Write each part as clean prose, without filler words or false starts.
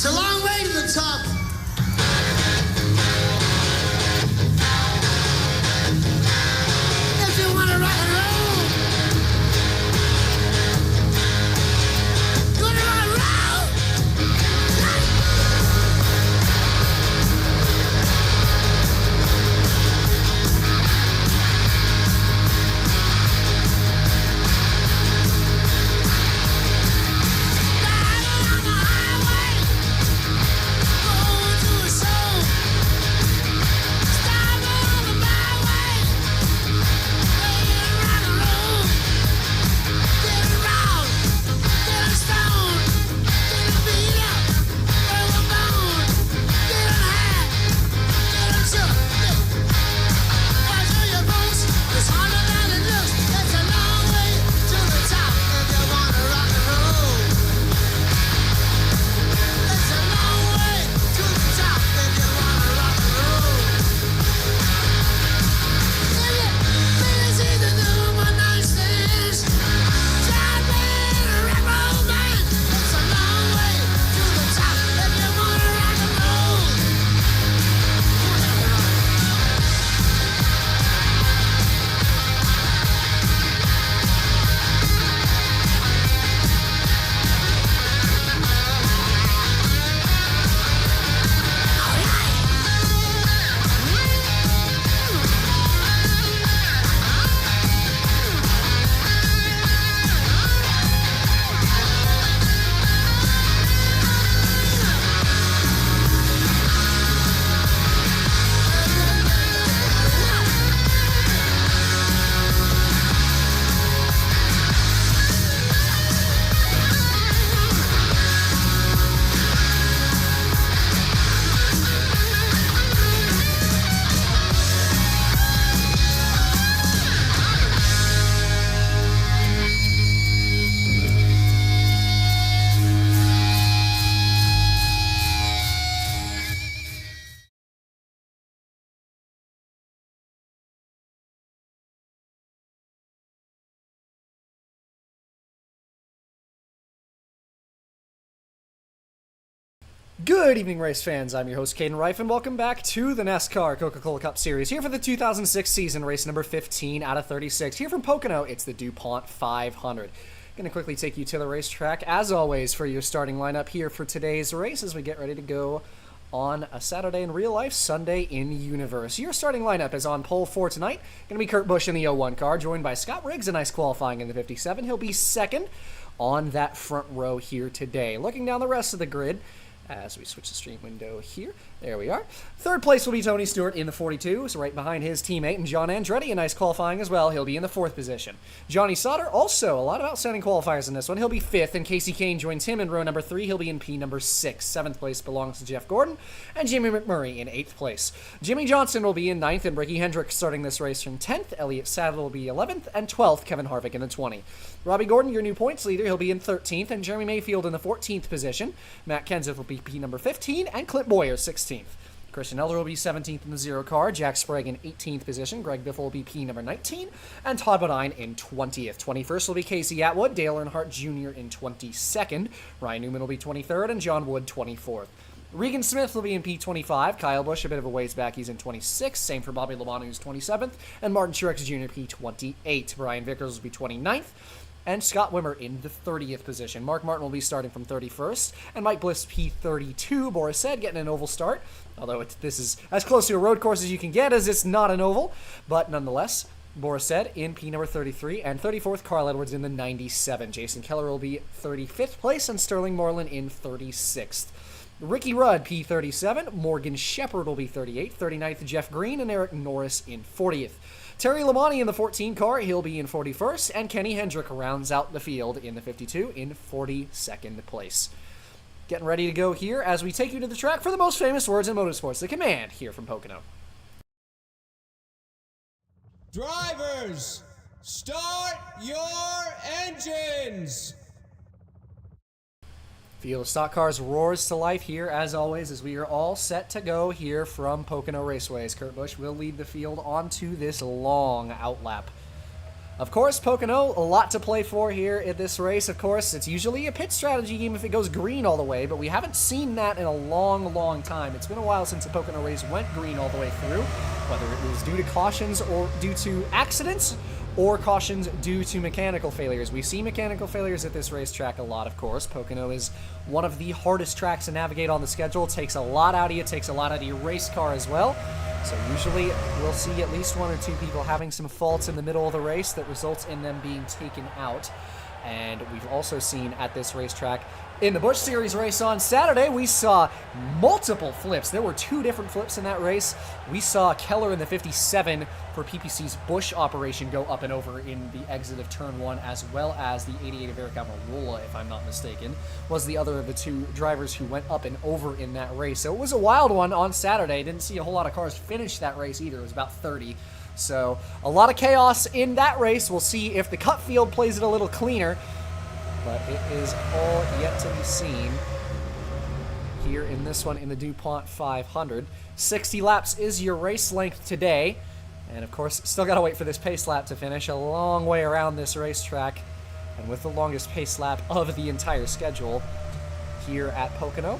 It's a long way to the top. If you want to rock and roll, you want to rock and roll? Driving on the highway, going to a show. Stopping on the byway, playing rock and roll. Getting round, getting stoned, getting beat up, broken bone, getting high, getting shook. I tell you folks, it's harder than it looks. It's a long way to the top if you wanna rock and roll. It's a long way to the top if you wanna rock and roll. It's easy to do one night stands. Try being a rock and roll band. It's a long way to the top if you wanna rock and roll. Good evening, race fans. I'm your host, Caden Rife, and welcome back to the NASCAR Coca-Cola Cup Series. Here for the 2006 season, race number 15 out of 36. Here from Pocono, it's the DuPont 500. Going to quickly take you to the racetrack, as always, for your starting lineup here for today's race as we get ready to go on a Saturday in real life, Sunday in universe. Your starting lineup is on pole 4 tonight. Going to be Kurt Busch in the 01 car, joined by Scott Riggs, a nice qualifying in the 57. He'll be second on that front row here today. Looking down the rest of the grid, as we switch the stream window here. There we are. Third place will be Tony Stewart in the 42, so right behind his teammate, and John Andretti, a nice qualifying as well. He'll be in the 4th position. Johnny Sauter, also a lot of outstanding qualifiers in this one. He'll be 5th, and Casey Kane joins him in row number 3. He'll be in P number 6. 7th place belongs to Jeff Gordon, and Jimmy McMurray in 8th place. Jimmy Johnson will be in 9th, and Ricky Hendricks starting this race from 10th. Elliott Sadler will be 11th, and 12th, Kevin Harvick in the 20. Robbie Gordon, your new points leader, he'll be in 13th, and Jeremy Mayfield in the 14th position. Matt Kenseth will be P number 15, and Clint Boyer 16th. Christian Elder will be 17th in the 0 car, Jack Sprague in 18th position, Greg Biffle will be P number 19, and Todd Bodine in 20th. 21st will be Casey Atwood, Dale Earnhardt Jr. in 22nd, Ryan Newman will be 23rd, and John Wood 24th. Regan Smith will be in P25, Kyle Busch a bit of a ways back, he's in 26th, same for Bobby Labonte who's 27th, and Martin Truex Jr. P28. Brian Vickers will be 29th, and Scott Wimmer in the 30th position. Mark Martin will be starting from 31st, and Mike Bliss P32. Boris said getting an oval start, although this is as close to a road course as you can get as it's not an oval, but nonetheless, Boris said in P number 33, and 34th, Carl Edwards in the 97. Jason Keller will be 35th place, and Sterling Moreland in 36th. Ricky Rudd, P37, Morgan Shepherd will be 38th, 39th, Jeff Green, and Eric Norris in 40th. Terry Labonte in the 14 car, he'll be in 41st, and Kenny Hendrick rounds out the field in the 52 in 42nd place. Getting ready to go here as we take you to the track for the most famous words in motorsports, the command here from Pocono. Drivers, start your engines! Field of stock cars roars to life here, as always, as we are all set to go here from Pocono Raceways. Kurt Busch will lead the field onto this long outlap. Of course, Pocono, a lot to play for here at this race. Of course, it's usually a pit strategy game if it goes green all the way, but we haven't seen that in a long, long time. It's been a while since the Pocono race went green all the way through, whether it was due to cautions or due to accidents, or cautions due to mechanical failures. We see mechanical failures at this racetrack a lot, of course. Pocono is one of the hardest tracks to navigate on the schedule. It takes a lot out of you. It takes a lot out of your race car as well. So usually we'll see at least one or two people having some faults in the middle of the race that results in them being taken out. And we've also seen at this racetrack, in the Busch Series race on Saturday, we saw multiple flips. There were 2 different flips in that race. We saw Keller in the 57 for PPC's Busch operation go up and over in the exit of turn 1, as well as the 88 of Eric Almirola, if I'm not mistaken, was the other of the 2 drivers who went up and over in that race. So it was a wild one on Saturday. Didn't see a whole lot of cars finish that race either. It was about 30. So a lot of chaos in that race. We'll see if the cut field plays it a little cleaner, but it is all yet to be seen here in this one in the DuPont 500. 60 laps is your race length today. And of course, still got to wait for this pace lap to finish. A long way around this racetrack, and with the longest pace lap of the entire schedule here at Pocono.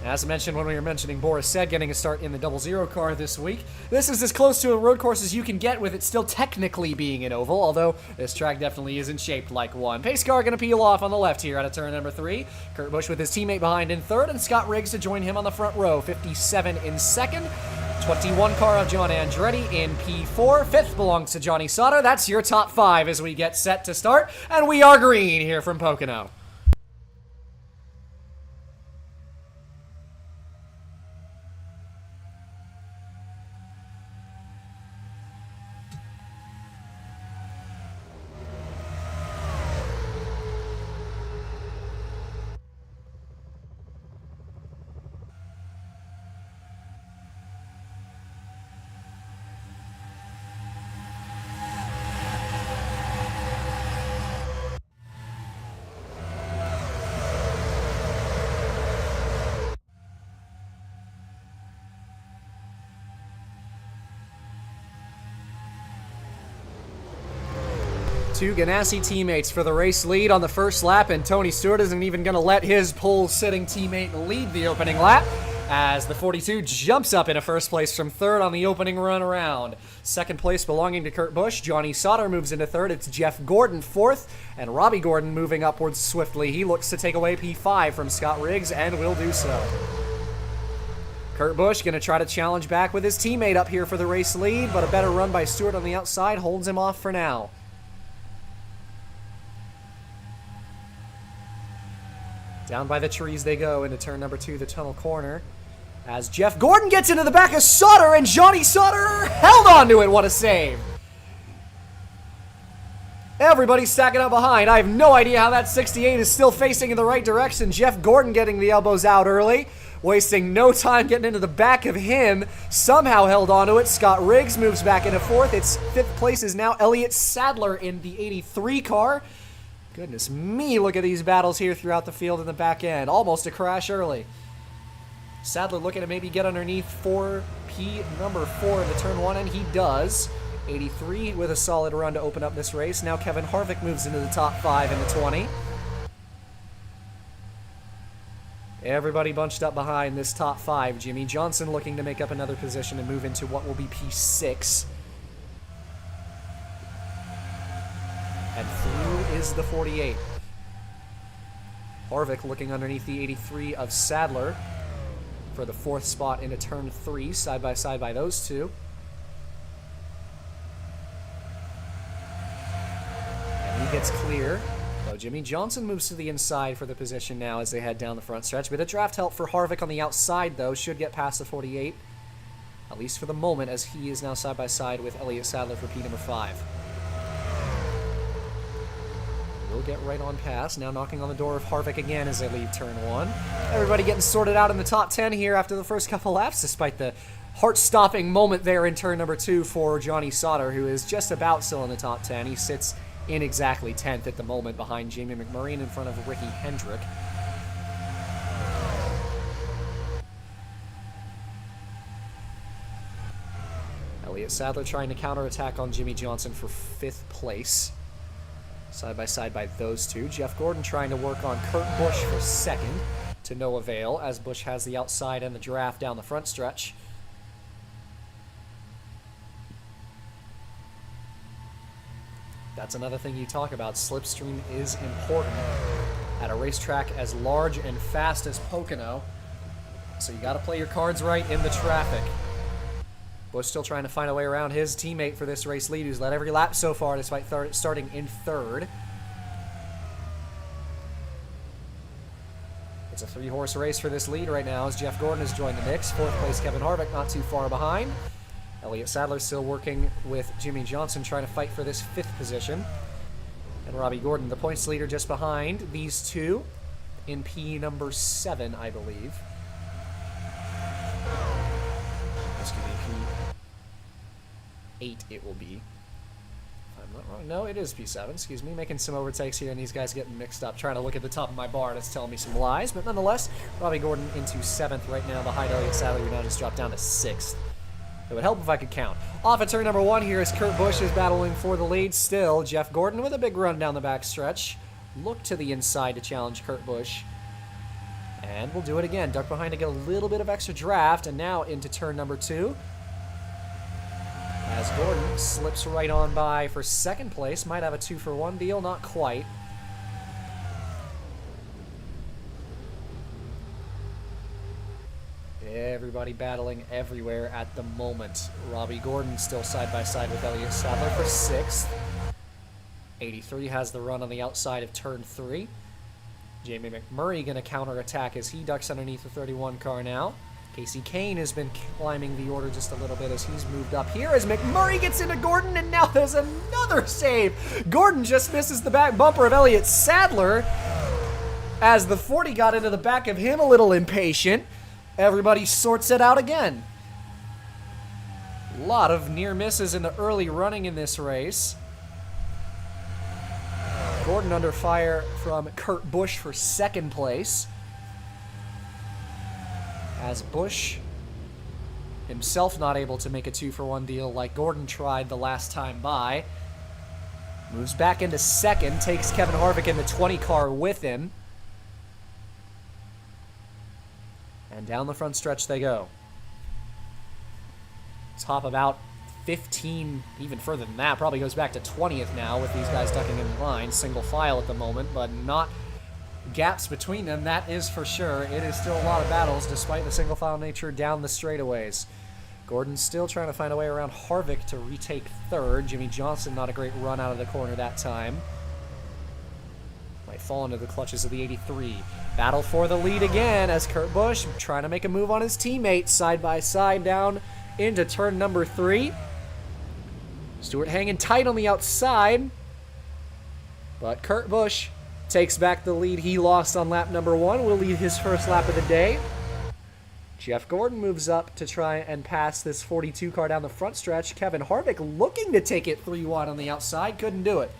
As I mentioned when we were mentioning Boris Said getting a start in the 00 car this week, this is as close to a road course as you can get with it still technically being an oval, although this track definitely isn't shaped like one. Pace car going to peel off on the left here out of turn number 3. Kurt Busch with his teammate behind in 3rd, and Scott Riggs to join him on the front row. 57 in 2nd. 21 car of John Andretti in P4. 5th belongs to Johnny Sauter. That's your top 5 as we get set to start, and we are green here from Pocono. Two Ganassi teammates for the race lead on the first lap, and Tony Stewart isn't even going to let his pole-sitting teammate lead the opening lap, as the 42 jumps up into first place from 3rd on the opening run around. 2nd place belonging to Kurt Busch. Johnny Sauter moves into 3rd. It's Jeff Gordon 4th, and Robbie Gordon moving upwards swiftly. He looks to take away P5 from Scott Riggs, and will do so. Kurt Busch going to try to challenge back with his teammate up here for the race lead, but a better run by Stewart on the outside holds him off for now. Down by the trees they go into turn number 2, the tunnel corner, as Jeff Gordon gets into the back of Sauter, and Johnny Sauter held on to it. What a save. Everybody's stacking up behind. I have no idea how that 68 is still facing in the right direction. Jeff Gordon getting the elbows out early, wasting no time getting into the back of him. Somehow held onto it. Scott Riggs moves back into 4th. It's 5th place is now Elliott Sadler in the 83 car. Goodness me, look at these battles here throughout the field in the back end. Almost a crash early. Sadler looking to maybe get underneath 4P number 4 in the turn 1, and he does. 83 with a solid run to open up this race. Now Kevin Harvick moves into the top 5 in the 20. Everybody bunched up behind this top 5. Jimmy Johnson looking to make up another position and move into what will be P6. And through is the 48. Harvick looking underneath the 83 of Sadler for the 4th spot into turn 3, side by side by those two. And he gets clear. So Jimmy Johnson moves to the inside for the position now as they head down the front stretch. Bit of draft help for Harvick on the outside, though. Should get past the 48, at least for the moment, as he is now side by side with Elliott Sadler for P number 5. We'll get right on past. Now knocking on the door of Harvick again as they leave turn 1. Everybody getting sorted out in the top 10 here after the first couple laps, despite the heart-stopping moment there in turn number 2 for Johnny Sauter, who is just about still in the top 10. He sits in exactly 10th at the moment behind Jamie McMurray in front of Ricky Hendrick. Elliott Sadler trying to counterattack on Jimmy Johnson for 5th place. Side by side by those two. Jeff Gordon trying to work on Kurt Busch for 2nd, to no avail, as Busch has the outside and the draft down the front stretch. That's another thing you talk about. Slipstream is important at a racetrack as large and fast as Pocono. So you got to play your cards right in the traffic. Busch still trying to find a way around his teammate for this race lead, who's led every lap so far despite starting in 3rd. It's a 3-horse race for this lead right now as Jeff Gordon has joined the mix. 4th place Kevin Harvick not too far behind. Elliott Sadler still working with Jimmy Johnson trying to fight for this 5th position. And Robbie Gordon, the points leader, just behind these two in P number 7, I believe. Excuse me, P8 it will be. If I'm not wrong. No, it is P7, excuse me. Making some overtakes here, and these guys getting mixed up. Trying to look at the top of my bar, that's telling me some lies. But nonetheless, Robbie Gordon into 7th right now behind Elliott Sadler, who now just dropped down to 6th. It would help if I could count. Off at turn number 1 here as Kurt Busch is battling for the lead still. Jeff Gordon with a big run down the back stretch. Look to the inside to challenge Kurt Busch. And we'll do it again. Duck behind to get a little bit of extra draft. And now into turn number 2. As Gordon slips right on by for 2nd place. Might have a 2-for-1 deal. Not quite. Everybody battling everywhere at the moment. Robbie Gordon still side by side with Elliott Sadler for 6th. 83 has the run on the outside of turn 3. Jamie McMurray going to counterattack as he ducks underneath the 31 car now. Casey Kane has been climbing the order just a little bit as he's moved up here as McMurray gets into Gordon, and now there's another save. Gordon just misses the back bumper of Elliott Sadler as the 40 got into the back of him a little impatient. Everybody sorts it out again. A lot of near misses in the early running in this race. Gordon under fire from Kurt Busch for 2nd place. As Busch himself not able to make a 2-for-1 deal like Gordon tried the last time by. Moves back into 2nd, takes Kevin Harvick in the 20 car with him. And down the front stretch they go. Top about 15, even further than that. Probably goes back to 20th now with these guys ducking in line. Single file at the moment, but not gaps between them, that is for sure. It is still a lot of battles despite the single file nature down the straightaways. Gordon still trying to find a way around Harvick to retake 3rd. Jimmy Johnson not a great run out of the corner that time. Might fall into the clutches of the 83. Battle for the lead again as Kurt Busch trying to make a move on his teammates side by side down into turn number 3. Stewart hanging tight on the outside, but Kurt Busch takes back the lead he lost on lap number 1. Will lead his first lap of the day. Jeff Gordon moves up to try and pass this 42 car down the front stretch. Kevin Harvick looking to take it 3 wide on the outside, couldn't do it.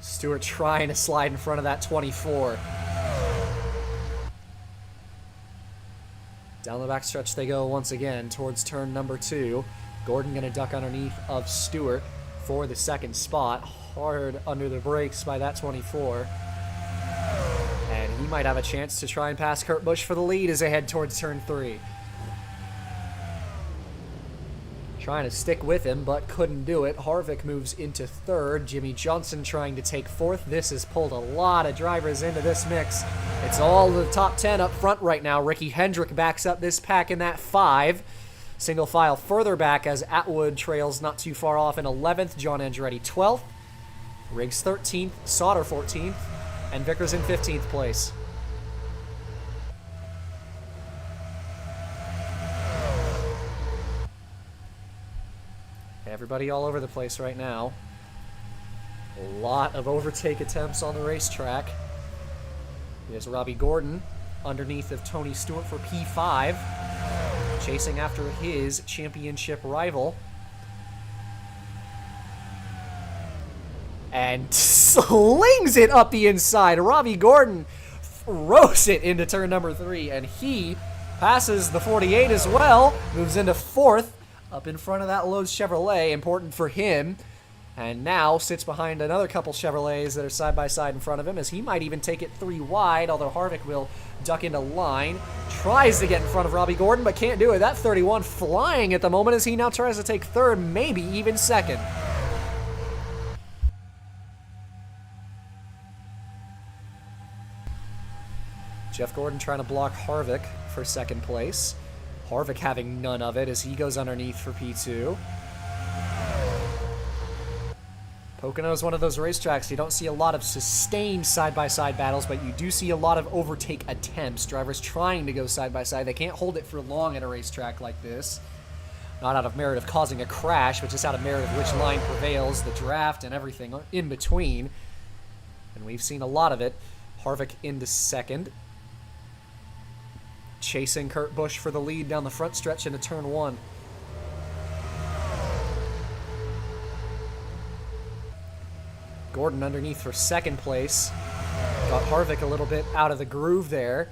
Stewart trying to slide in front of that 24. Down the backstretch they go once again towards turn number 2. Gordon going to duck underneath of Stewart for the 2nd spot. Hard under the brakes by that 24. And he might have a chance to try and pass Kurt Busch for the lead as they head towards turn 3. Trying to stick with him, but couldn't do it. Harvick moves into 3rd. Jimmy Johnson trying to take 4th. This has pulled a lot of drivers into this mix. It's all the top 10 up front right now. Ricky Hendrick backs up this pack in that 5. Single file further back as Atwood trails not too far off in 11th. John Andretti 12th. Riggs 13th. Sauter 14th. And Vickers in 15th place. Everybody all over the place right now. A lot of overtake attempts on the racetrack. Here's Robbie Gordon underneath of Tony Stewart for P5, chasing after his championship rival. And slings it up the inside. Robbie Gordon throws it into turn number 3, and he passes the 48 as well, moves into 4th, up in front of that Lowe's Chevrolet, important for him, and now sits behind another couple Chevrolets that are side by side in front of him, as he might even take it 3 wide, although Harvick will duck into line, tries to get in front of Robbie Gordon, but can't do it. That 31 flying at the moment as he now tries to take 3rd, maybe even 2nd. Jeff Gordon trying to block Harvick for 2nd place. Harvick having none of it as he goes underneath for P2. Pocono is one of those racetracks you don't see a lot of sustained side-by-side battles, but you do see a lot of overtake attempts. Drivers trying to go side-by-side. They can't hold it for long at a racetrack like this. Not out of merit of causing a crash, but just out of merit of which line prevails, the draft and everything in between. And we've seen a lot of it. Harvick into 2nd. Chasing Kurt Busch for the lead down the front stretch into turn 1. Gordon underneath for 2nd place. Got Harvick a little bit out of the groove there.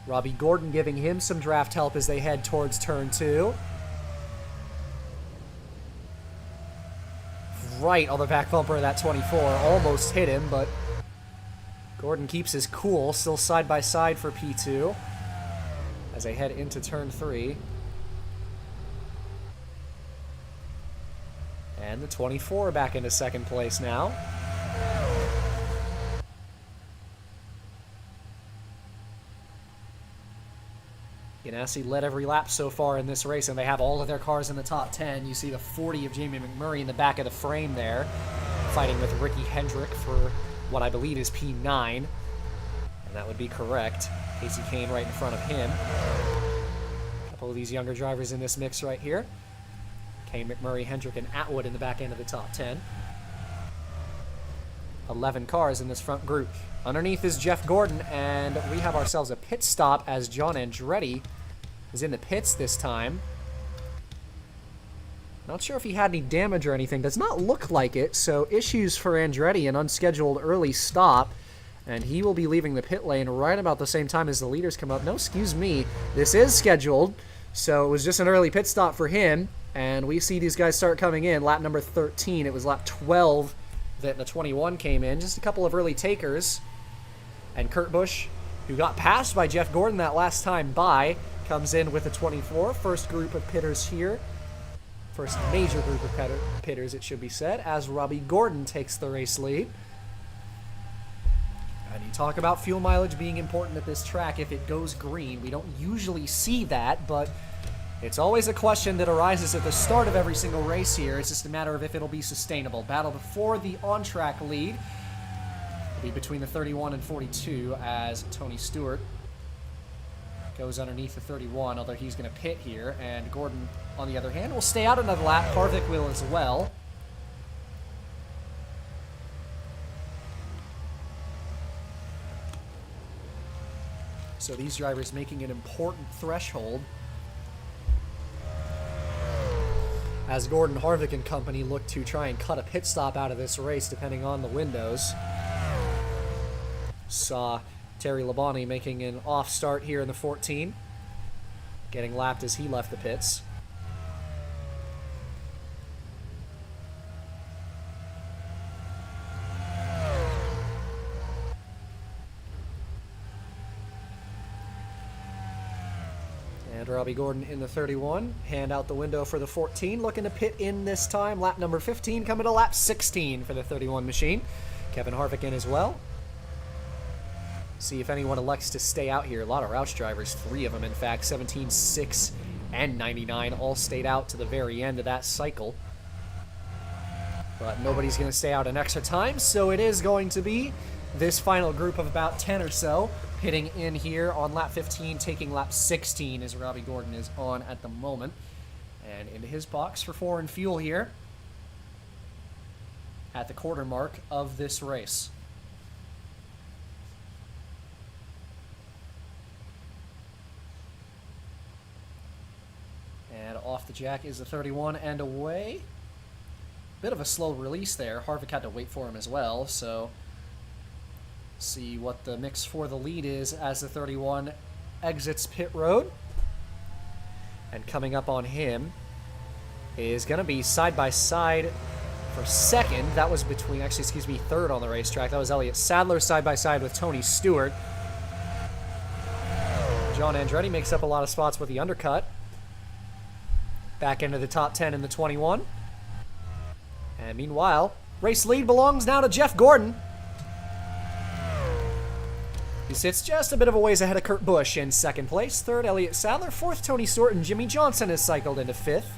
Robbie Gordon giving him some draft help as they head towards turn 2. Right on the back bumper of that 24. Almost hit him, but Gordon keeps his cool, still side by side for P2 as they head into turn 3. And the 24 back into 2nd place now. Ganassi led every lap so far in this race, and they have all of their cars in the top 10. You see the 40 of Jamie McMurray in the back of the frame there, fighting with Ricky Hendrick for what I believe is P9, and that would be correct. Casey Kane right in front of him. A couple of these younger drivers in this mix right here. Kane, McMurray, Hendrick, and Atwood in the back end of the top 10. 11 cars in this front group. Underneath is Jeff Gordon, and we have ourselves a pit stop as John Andretti is in the pits this time. Not sure if he had any damage or anything. Does not look like it, so issues for Andretti, an unscheduled early stop, and he will be leaving the pit lane right about the same time as the leaders come up. No, excuse me, this is scheduled, so it was just an early pit stop for him, and we see these guys start coming in. Lap number 13, it was lap 12 that the 21 came in. Just a couple of early takers, and Kurt Busch, who got passed by Jeff Gordon that last time by, comes in with a 24. First group of pitters here. First major group of pitters, it should be said, as Robbie Gordon takes the race lead. And you talk about fuel mileage being important at this track if it goes green. We don't usually see that, but it's always a question that arises at the start of every single race here. It's just a matter of if it'll be sustainable. Battle before the on-track lead will be between the 31 and 42 as Tony Stewart goes underneath the 31, although he's going to pit here, and Gordon, on the other hand, will stay out another lap. Harvick will as well. So these drivers making an important threshold as Gordon, Harvick, and company look to try and cut a pit stop out of this race, depending on the windows. Saw Terry Labonte making an off start here in the 14, getting lapped as he left the pits. And Robbie Gordon in the 31, hand out the window for the 14, looking to pit in this time. Lap number 15 coming to lap 16 for the 31 machine. Kevin Harvick in as well. See if anyone elects to stay out here. A lot of Roush drivers, 3 of them in fact, 17, 6, and 99, all stayed out to the very end of that cycle. But nobody's going to stay out an extra time, so it is going to be this final group of about 10 or so hitting in here on lap 15, taking lap 16 as Robbie Gordon is on at the moment. And into his box for foreign fuel here at the quarter mark of this race. And off the jack is the 31 and away. Bit of a slow release there. Harvick had to wait for him as well, so See what the mix for the lead is as the 31 exits pit road. And coming up on him is going to be side-by-side for second. That was between, actually, excuse me, third on the racetrack. That was Elliott Sadler side-by-side with Tony Stewart. John Andretti makes up a lot of spots with the undercut. Back into the top 10 in the 21. And meanwhile, race lead belongs now to Jeff Gordon. He sits just a bit of a ways ahead of Kurt Busch in second place. Third, Elliott Sadler. Fourth, Tony Stewart, and Jimmy Johnson has cycled into fifth.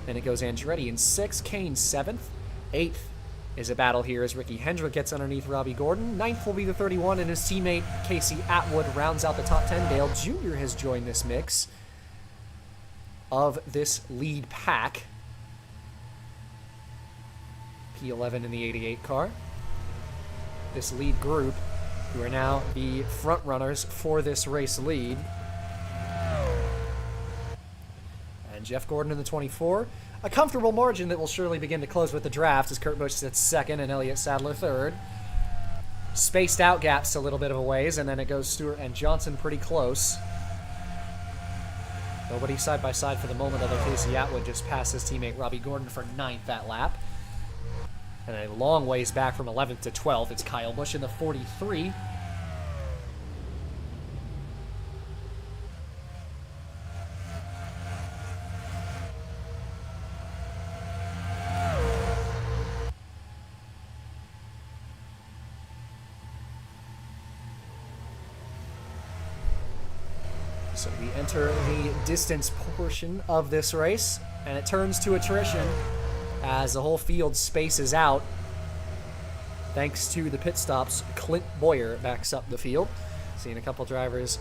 Then it goes Andretti in sixth, Kane seventh. Eighth is a battle here as Ricky Hendrick gets underneath Robbie Gordon. Ninth will be the 31, and his teammate Casey Atwood rounds out the top 10. Dale Jr. has joined this mix of this lead pack. P11 in the 88 car. This lead group, who are now the front runners for this race lead. And Jeff Gordon in the 24. A comfortable margin that will surely begin to close with the draft as Kurt Busch sits second and Elliott Sadler third. Spaced out gaps a little bit of a ways, and then it goes Stewart and Johnson pretty close. Nobody side by side for the moment, although Casey Atwood just passed his teammate Robbie Gordon for 9th that lap. And a long ways back from 11th to 12th, it's Kyle Busch in the 43. So we enter the distance portion of this race, and it turns to attrition as the whole field spaces out. Thanks to the pit stops, Clint Boyer backs up the field. Seeing a couple drivers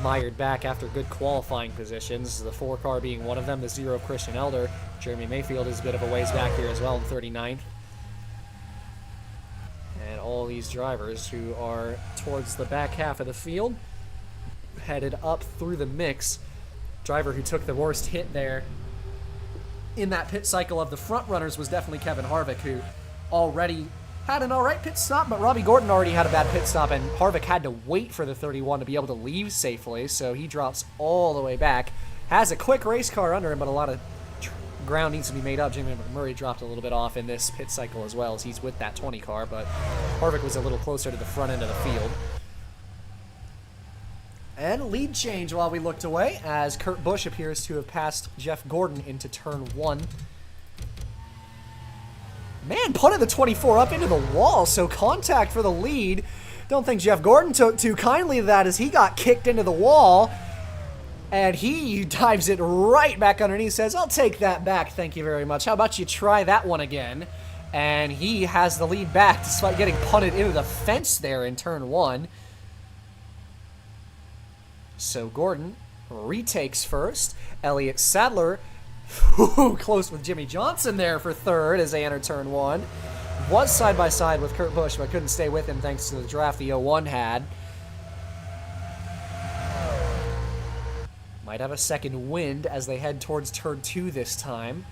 mired back after good qualifying positions, the 4 car being one of them, the 0 of Christian Elder. Jeremy Mayfield is a bit of a ways back here as well in 39th. And all these drivers who are towards the back half of the field headed up through the mix. Driver who took the worst hit there in that pit cycle of the front runners was definitely Kevin Harvick, who already had an alright pit stop, but Robbie Gordon already had a bad pit stop, and Harvick had to wait for the 31 to be able to leave safely, so he drops all the way back. Has a quick race car under him, but a lot of ground needs to be made up. Jamie McMurray dropped a little bit off in this pit cycle as well, as he's with that 20 car, but Harvick was a little closer to the front end of the field. And lead change while we looked away, as Kurt Busch appears to have passed Jeff Gordon into turn 1. Man, punted the 24 up into the wall, so contact for the lead. Don't think Jeff Gordon took too kindly to that as he got kicked into the wall. And he dives it right back underneath, says, "I'll take that back, thank you very much. How about you try that one again?" And he has the lead back despite getting punted into the fence there in turn 1. So Gordon retakes first. Elliott Sadler, close with Jimmy Johnson there for third as they enter turn 1. Was side by side with Kurt Busch, but couldn't stay with him thanks to the draft the 01 had. Might have a second wind as they head towards turn 2 this time.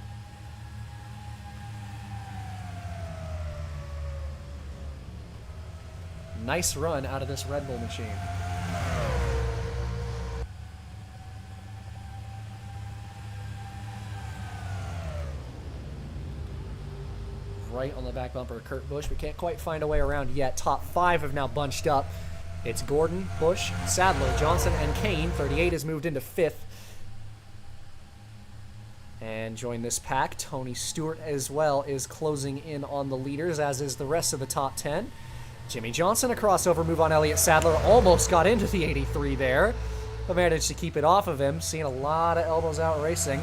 Nice run out of this Red Bull machine. Right on the back bumper of Kurt Busch. We can't quite find a way around yet. Top 5 have now bunched up. It's Gordon, Busch, Sadler, Johnson, and Kane. 38 has moved into 5th. And join this pack. Tony Stewart as well is closing in on the leaders, as is the rest of the top 10. Jimmy Johnson, a crossover move on Elliott Sadler. Almost got into the 83 there, but managed to keep it off of him. Seeing a lot of elbows out racing.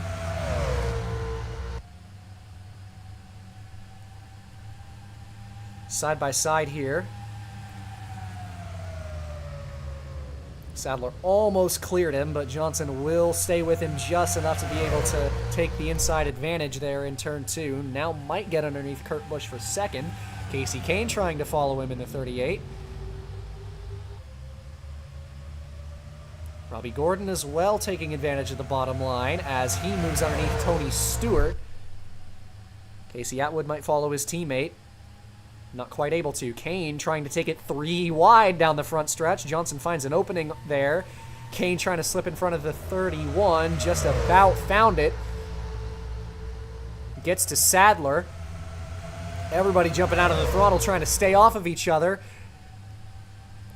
Side by side here. Sadler almost cleared him, but Johnson will stay with him just enough to be able to take the inside advantage there in turn 2. Now might get underneath Kurt Busch for second. Casey Kane trying to follow him in the 38. Robbie Gordon as well taking advantage of the bottom line as he moves underneath Tony Stewart. Casey Atwood might follow his teammate. Not quite able to. Kane trying to take it 3 wide down the front stretch. Johnson finds an opening there. Kane trying to slip in front of the 31. Just about found it. Gets to Sadler. Everybody jumping out of the throttle trying to stay off of each other.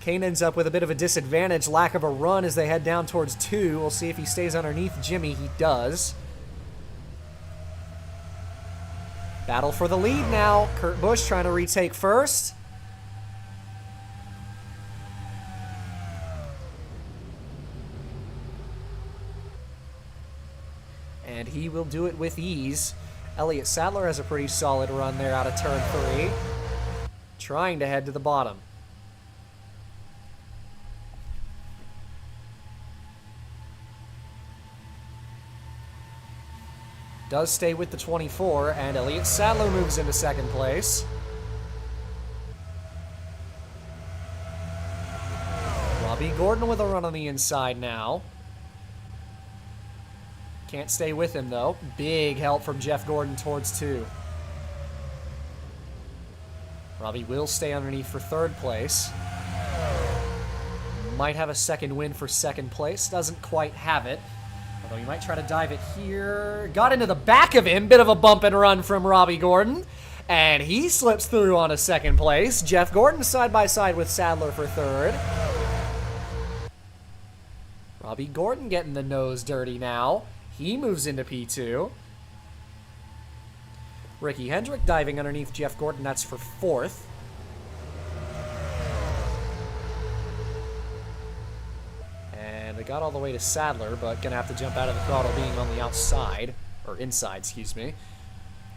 Kane ends up with a bit of a disadvantage, lack of a run as they head down towards 2. We'll see if he stays underneath Jimmy. He does. Battle for the lead now. Kurt Busch trying to retake first. And he will do it with ease. Elliott Sadler has a pretty solid run there out of turn 3. Trying to head to the bottom. Does stay with the 24, and Elliott Sadler moves into second place. Robbie Gordon with a run on the inside now. Can't stay with him, though. Big help from Jeff Gordon towards 2. Robbie will stay underneath for third place. Might have a second win for second place. Doesn't quite have it. Although he might try to dive it here. Got into the back of him. Bit of a bump and run from Robbie Gordon. And he slips through on a second place. Jeff Gordon side by side with Sadler for third. Robbie Gordon getting the nose dirty now. He moves into P2. Ricky Hendrick diving underneath Jeff Gordon. That's for fourth. And they got all the way to Sadler, but gonna have to jump out of the throttle being on the outside. Or inside, excuse me.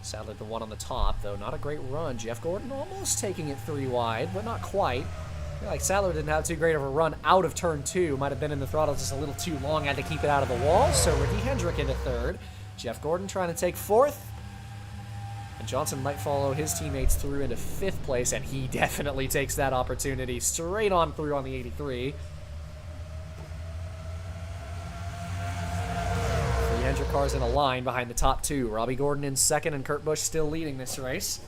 Sadler the one on the top, though not a great run. Jeff Gordon almost taking it 3 wide, but not quite. I feel like Sadler didn't have too great of a run out of turn 2. Might have been in the throttle just a little too long, had to keep it out of the wall. So Ricky Hendrick into third. Jeff Gordon trying to take fourth. And Johnson might follow his teammates through into fifth place, and he definitely takes that opportunity straight on through on the 83. Three Hendrick cars in a line behind the top 2. Robbie Gordon in second, and Kurt Busch still leading this race.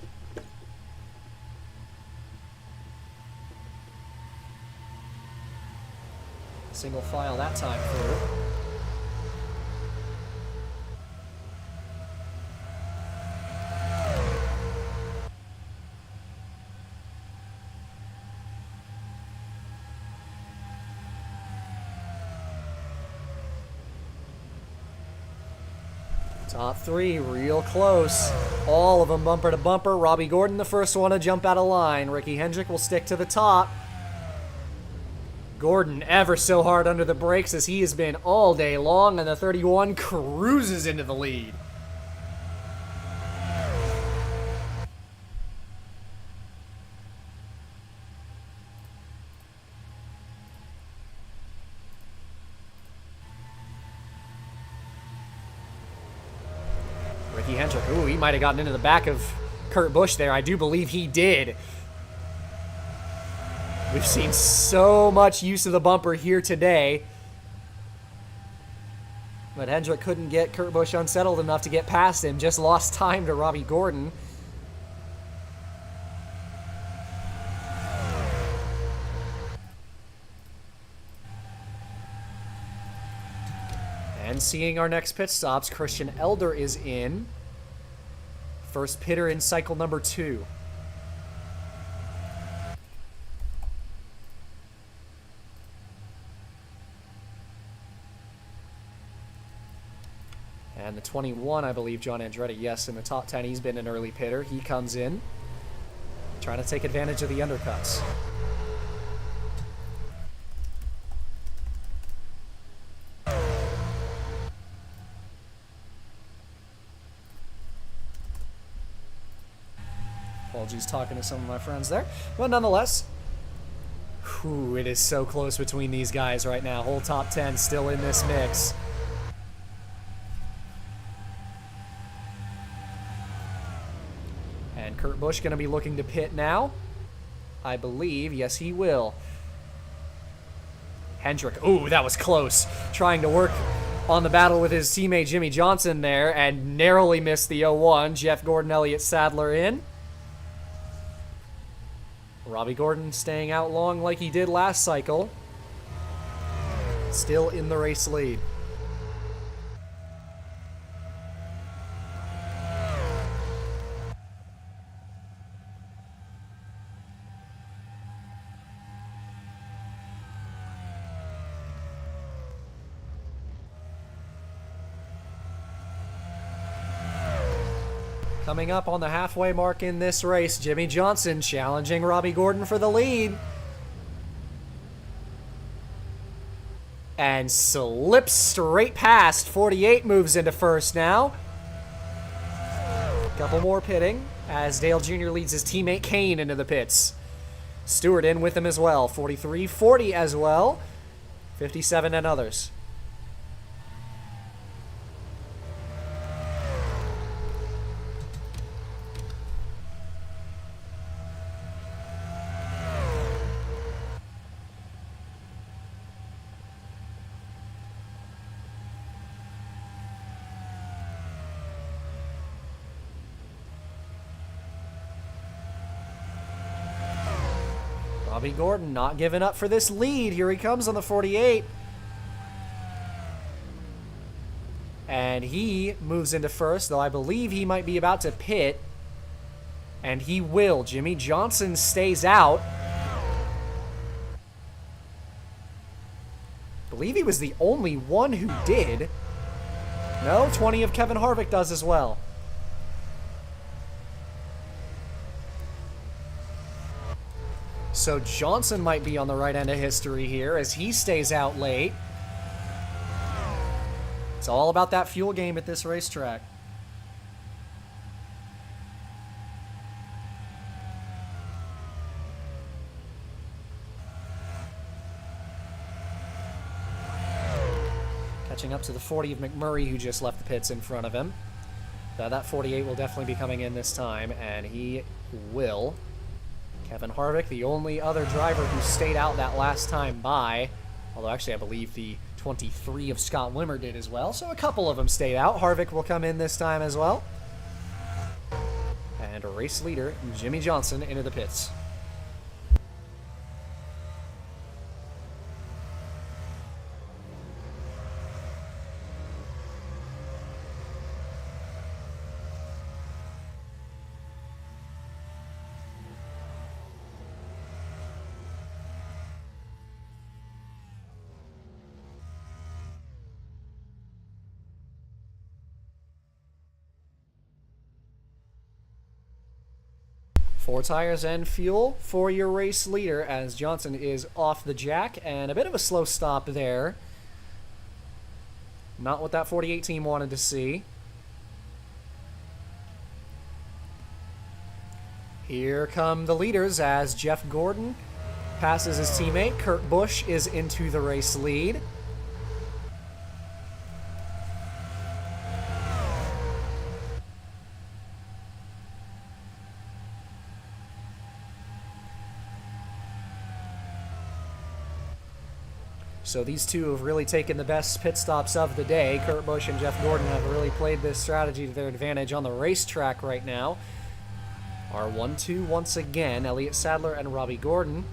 Single file that time through. Top 3, real close. All of them bumper to bumper. Robbie Gordon, the first one to jump out of line. Ricky Hendrick will stick to the top. Gordon ever so hard under the brakes as he has been all day long, and the 31 cruises into the lead. Ricky Hendrick, ooh, he might have gotten into the back of Kurt Busch there. I do believe he did. We've seen so much use of the bumper here today. But Hendrick couldn't get Kurt Busch unsettled enough to get past him. Just lost time to Robbie Gordon. And seeing our next pit stops, Christian Elder is in. First pitter in cycle number 2. And the 21, I believe, John Andretti, yes, in the top 10, he's been an early pitter. He comes in, trying to take advantage of the undercuts. Apologies talking to some of my friends there. But nonetheless, whew, it is so close between these guys right now. Whole top 10 still in this mix. And Kurt Busch going to be looking to pit now. I believe. Yes, he will. Hendrick. Ooh, that was close. Trying to work on the battle with his teammate Jimmy Johnson there and narrowly missed the 01. Jeff Gordon, Elliott Sadler in. Robbie Gordon staying out long like he did last cycle. Still in the race lead. Coming up on the halfway mark in this race, Jimmy Johnson challenging Robbie Gordon for the lead. And slips straight past. 48 moves into first now. Couple more pitting as Dale Jr. leads his teammate Kane into the pits. Stewart in with him as well. 43, 40 as well. 57 and others. Robbie Gordon not giving up for this lead. Here he comes on the 48. And he moves into first, though I believe he might be about to pit. And he will. Jimmy Johnson stays out. I believe he was the only one who did. No, 20 of Kevin Harvick does as well. So Johnson might be on the right end of history here as he stays out late. It's all about that fuel game at this racetrack. Catching up to the 40 of McMurray, who just left the pits in front of him. That 48 will definitely be coming in this time, and he will. Kevin Harvick, the only other driver who stayed out that last time by, although actually I believe the 23 of Scott Wimmer did as well, so a couple of them stayed out. Harvick will come in this time as well. And race leader Jimmy Johnson into the pits. Four tires and fuel for your race leader as Johnson is off the jack, and a bit of a slow stop there. Not what that 48 team wanted to see. Here come the leaders as Jeff Gordon passes his teammate. Kurt Busch is into the race lead. So these two have really taken the best pit stops of the day. Kurt Busch and Jeff Gordon have really played this strategy to their advantage on the racetrack right now. Our 1-2 once again, Elliott Sadler and Robbie Gordon,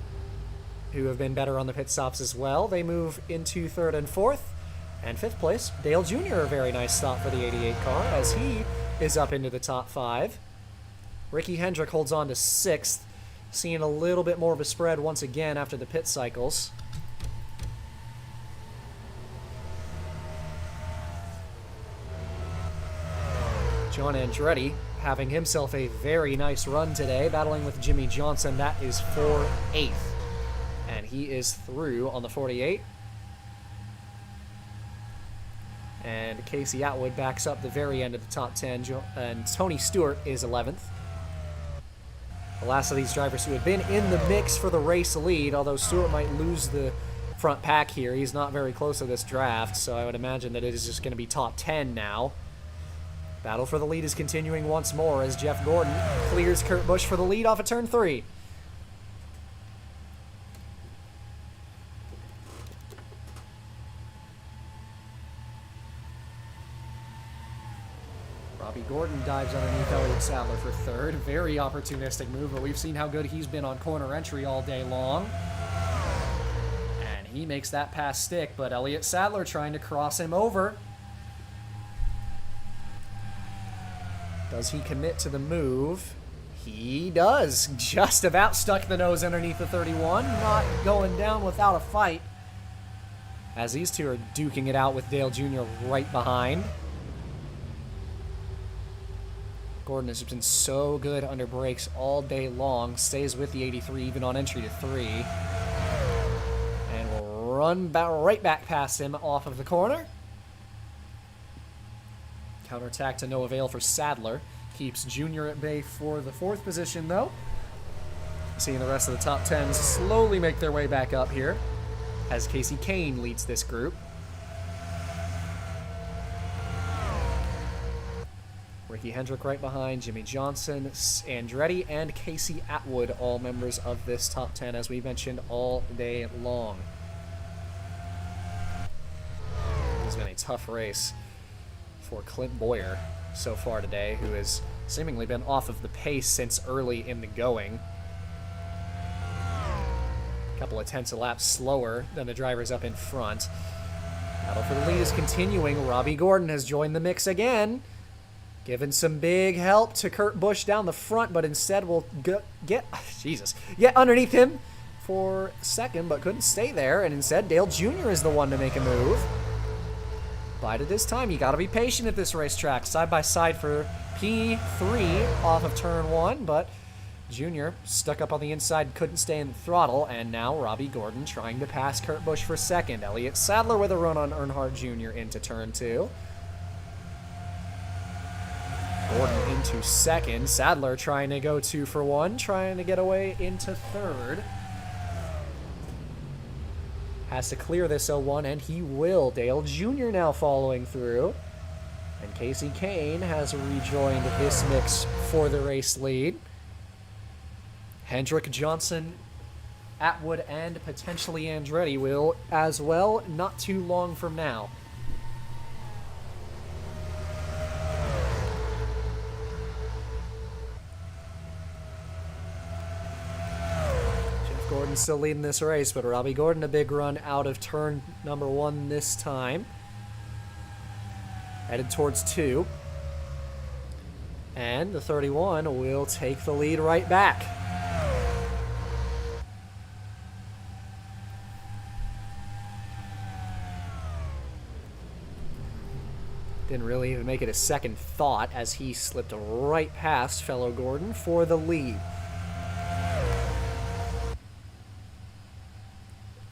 who have been better on the pit stops as well. They move into third and fourth. And fifth place, Dale Jr., a very nice stop for the 88 car as he is up into the top five. Ricky Hendrick holds on to sixth, seeing a little bit more of a spread once again after the pit cycles. John Andretti having himself a very nice run today, battling with Jimmy Johnson. That is for 8th. And he is through on the 48. And Casey Atwood backs up the very end of the top 10. And Tony Stewart is 11th. The last of these drivers who had been in the mix for the race lead, although Stewart might lose the front pack here. He's not very close to this draft, so I would imagine that it is just going to be top 10 now. Battle for the lead is continuing once more as Jeff Gordon clears Kurt Busch for the lead off of turn 3. Robbie Gordon dives underneath Elliott Sadler for third. Very opportunistic move, but we've seen how good he's been on corner entry all day long. And he makes that pass stick, but Elliott Sadler trying to cross him over. Does he commit to the move? He does. Just about stuck the nose underneath the 31. Not going down without a fight, as these two are duking it out with Dale Jr. right behind. Gordon has been so good under brakes all day long. Stays with the 83 even on entry to 3. And will run right back past him off of the corner. Counterattack to no avail for Sadler. Keeps Jr. at bay for the 4th position, though. Seeing the rest of the top 10s slowly make their way back up here, as Casey Kane leads this group. Ricky Hendrick right behind, Jimmy Johnson, Andretti, and Casey Atwood, all members of this top 10, as we mentioned, all day long. It's been a tough race for Clint Boyer so far today, who has seemingly been off of the pace since early in the going. A couple of tenths a lap slower than the drivers up in front. Battle for the lead is continuing. Robbie Gordon has joined the mix again, giving some big help to Kurt Busch down the front, but instead will get underneath him for second, but couldn't stay there, and instead Dale Jr. is the one to make a move. Bided his time. You got to be patient at this racetrack. Side by side for P3 off of turn 1, but Jr. stuck up on the inside, couldn't stay in the throttle, and now Robbie Gordon trying to pass Kurt Busch for second. Elliott Sadler with a run on Earnhardt Jr. into turn 2. Gordon into second. Sadler trying to go 2 for 1, trying to get away into third. Has to clear this 0-1, and he will. Dale Jr. now following through. And Casey Kane has rejoined this mix for the race lead. Hendrick, Johnson, Atwood, and potentially Andretti will as well, not too long from now. Gordon still leading this race, but Robbie Gordon a big run out of turn number 1 this time. Headed towards 2. And the 31 will take the lead right back. Didn't really even make it a second thought as he slipped right past fellow Gordon for the lead.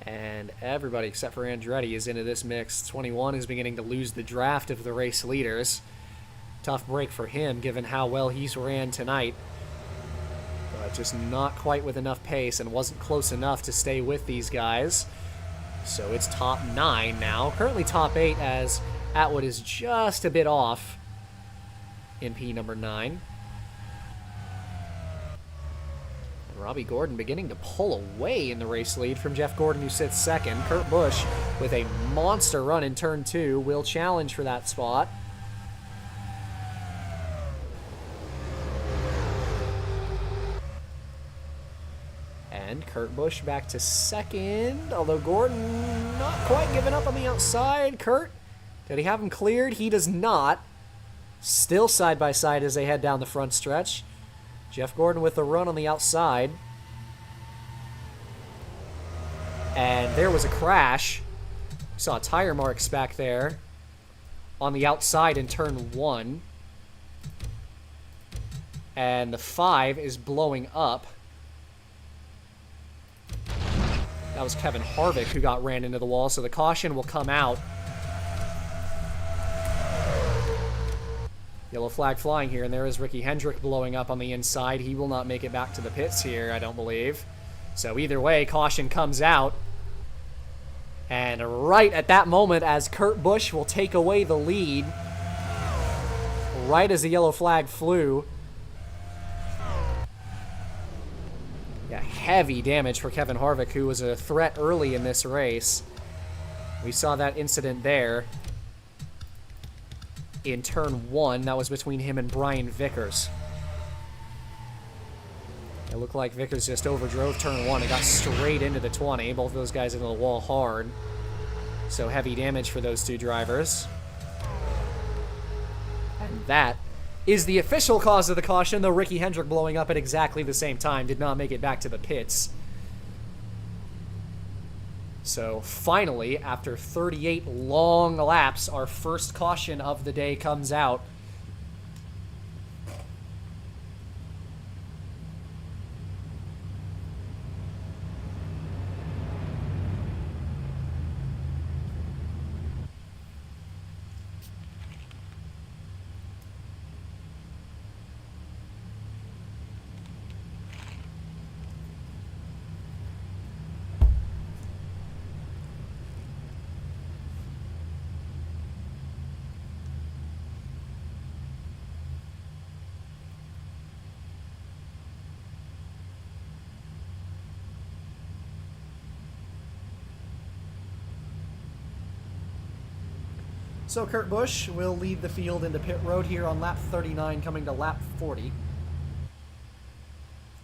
And everybody except for Andretti is into this mix. 21 is beginning to lose the draft of the race leaders. Tough break for him given how well he's ran tonight. But just not quite with enough pace and wasn't close enough to stay with these guys. So it's top 9 now. Currently top 8 as Atwood is just a bit off in P number 9. Robbie Gordon beginning to pull away in the race lead from Jeff Gordon, who sits second. Kurt Busch with a monster run in turn 2 will challenge for that spot. And Kurt Busch back to second, although Gordon not quite giving up on the outside. Kurt, did he have him cleared? He does not. Still side by side as they head down the front stretch. Jeff Gordon with the run on the outside. And there was a crash. Saw tire marks back there on the outside in turn 1. And the 5 is blowing up. That was Kevin Harvick who got ran into the wall, so the caution will come out. Yellow flag flying here, and there is Ricky Hendrick blowing up on the inside. He will not make it back to the pits here, I don't believe. So either way, caution comes out. And right at that moment, as Kurt Busch will take away the lead, right as the yellow flag flew. Yeah, heavy damage for Kevin Harvick, who was a threat early in this race. We saw that incident there. in turn 1. That was between him and Brian Vickers. It looked like Vickers just overdrove turn 1 and got straight into the 20. Both of those guys into the wall hard. So heavy damage for those two drivers. And that is the official cause of the caution, though Ricky Hendrick blowing up at exactly the same time did not make it back to the pits. So finally, after 38 long laps, our first caution of the day comes out. So Kurt Busch will lead the field into pit road here on lap 39, coming to lap 40.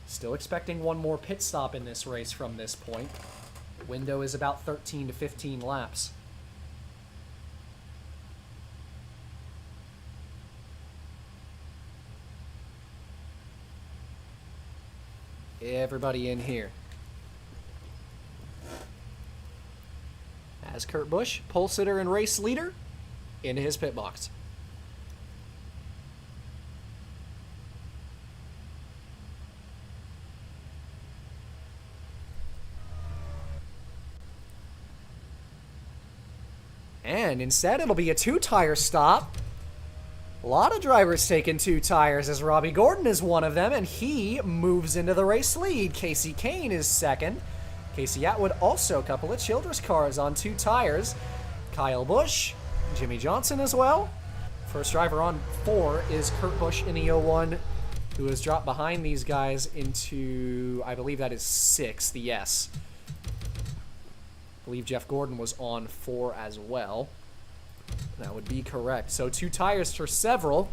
Still expecting one more pit stop in this race from this point. The window is about 13 to 15 laps. Everybody in here. As Kurt Busch, pole sitter and race leader, into his pit box. And instead, it'll be a two-tire stop. A lot of drivers taking two tires, as Robbie Gordon is one of them, and he moves into the race lead. Casey Kane is second. Casey Atwood also a couple of Childress cars on two tires. Kyle Busch, Jimmy Johnson as well. First driver on 4 is Kurt Busch in the 01, who has dropped behind these guys into, I believe that is 6th, yes. I believe Jeff Gordon was on 4 as well. That would be correct. So 2 tires for several.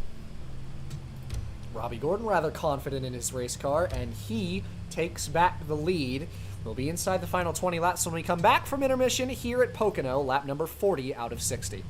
Robbie Gordon rather confident in his race car, and he takes back the lead. We'll be inside the final 20 laps when we come back from intermission here at Pocono, lap number 40 out of 60.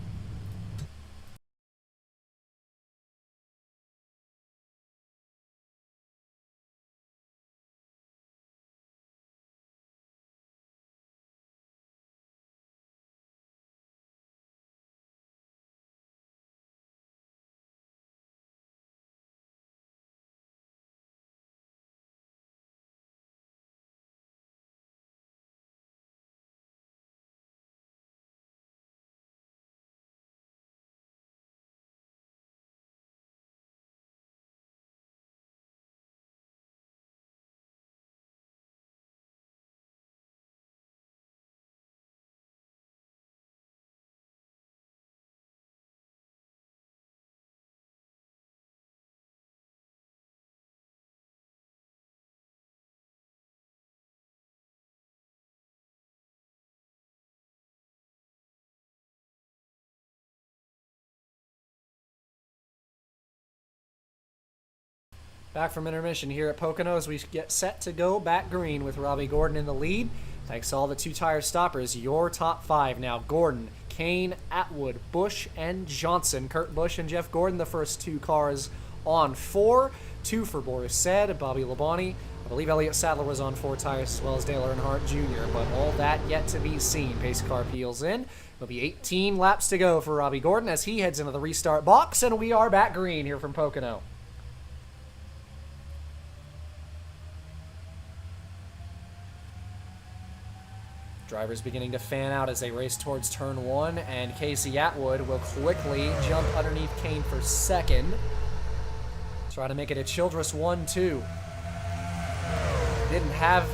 Back from intermission here at Pocono as we get set to go back green with Robbie Gordon in the lead. Thanks to all the 2-tire stoppers, your top 5 now: Gordon, Kane, Atwood, Busch, and Johnson. Kurt Busch and Jeff Gordon, the first 2 cars on 4. 2 for Boris Said, Bobby Labonte. I believe Elliott Sadler was on 4 tires as well as Dale Earnhardt Jr., but all that yet to be seen. Pace car peels in. There'll be 18 laps to go for Robbie Gordon as he heads into the restart box, and we are back green here from Pocono. Drivers beginning to fan out as they race towards turn 1, and Casey Atwood will quickly jump underneath Kane for second. Try to make it a Childress 1-2. Didn't have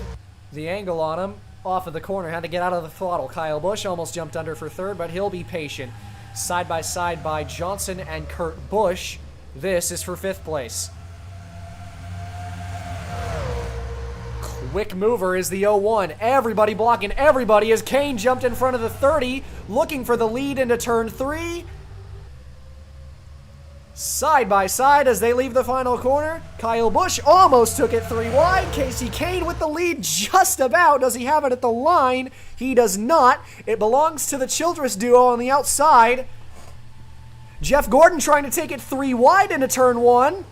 the angle on him off of the corner, had to get out of the throttle. Kyle Busch almost jumped under for third, but he'll be patient. Side by side by Johnson and Kurt Busch. This is for 5th place. Quick mover is the 01. Everybody blocking everybody as Kane jumped in front of the 30, looking for the lead into turn 3. Side by side as they leave the final corner. Kyle Busch almost took it 3 wide. Casey Kane with the lead just about. Does he have it at the line? He does not. It belongs to the Childress duo on the outside. Jeff Gordon trying to take it 3 wide into turn 1.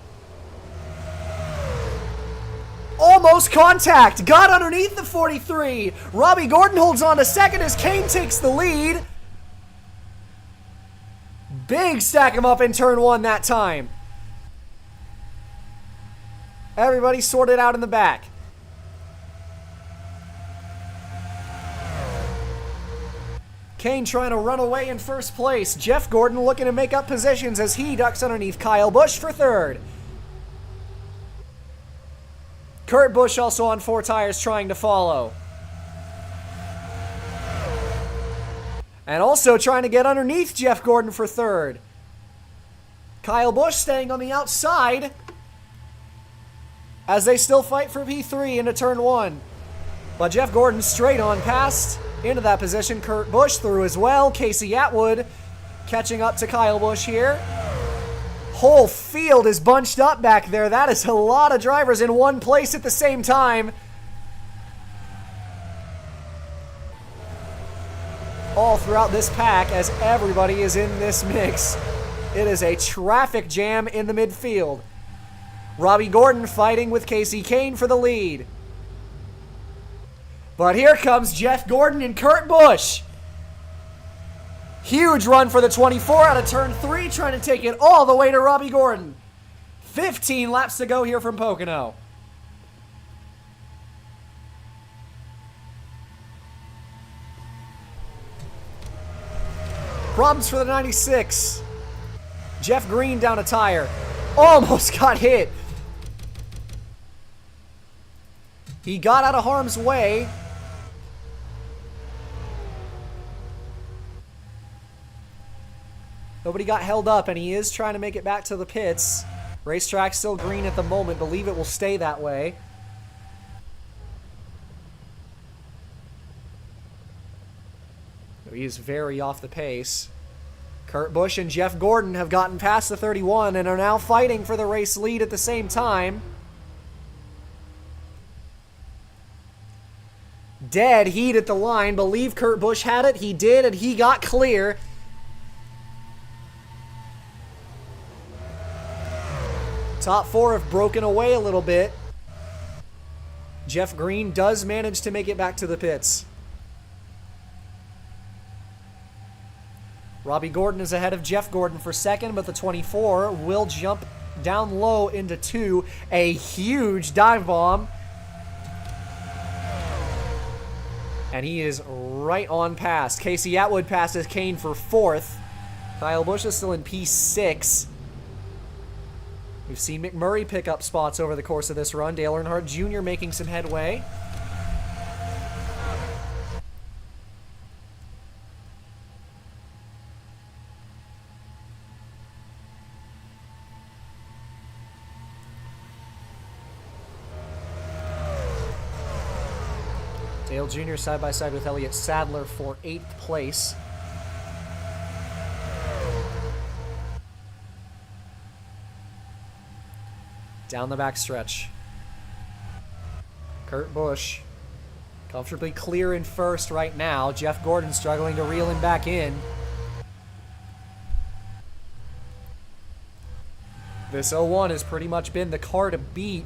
Almost contact. Got underneath the 43. Robbie Gordon holds on to second as Kane takes the lead. Big stack him up in turn 1 that time. Everybody sorted out in the back. Kane trying to run away in first place. Jeff Gordon looking to make up positions as he ducks underneath Kyle Busch for third. Kurt Busch also on 4 tires trying to follow. And also trying to get underneath Jeff Gordon for third. Kyle Busch staying on the outside as they still fight for P3 into turn 1. But Jeff Gordon straight on past into that position. Kurt Busch through as well. Casey Atwood catching up to Kyle Busch here. Whole field is bunched up back there. That is a lot of drivers in one place at the same time. All throughout this pack as everybody is in this mix. It is a traffic jam in the midfield. Robbie Gordon fighting with Casey Kane for the lead. But here comes Jeff Gordon and Kurt Busch. Huge run for the 24 out of turn 3, trying to take it all the way to Robbie Gordon. 15 laps to go here from Pocono. Problems for the 96. Jeff Green down a tire. Almost got hit. He got out of harm's way. Nobody got held up, and he is trying to make it back to the pits. Racetrack still green at the moment. Believe it will stay that way. He is very off the pace. Kurt Busch and Jeff Gordon have gotten past the 31 and are now fighting for the race lead at the same time. Dead heat at the line. Believe Kurt Busch had it. He did, and he got clear. Top 4 have broken away a little bit. Jeff Green does manage to make it back to the pits. Robbie Gordon is ahead of Jeff Gordon for second, but the 24 will jump down low into 2. A huge dive bomb. And he is right on past. Casey Atwood passes Kane for 4th. Kyle Busch is still in P6. We've seen McMurray pick up spots over the course of this run. Dale Earnhardt Jr. making some headway. Dale Jr. side by side with Elliott Sadler for 8th place. Down the backstretch. Kurt Busch comfortably clear in first right now. Jeff Gordon struggling to reel him back in. This 01 has pretty much been the car to beat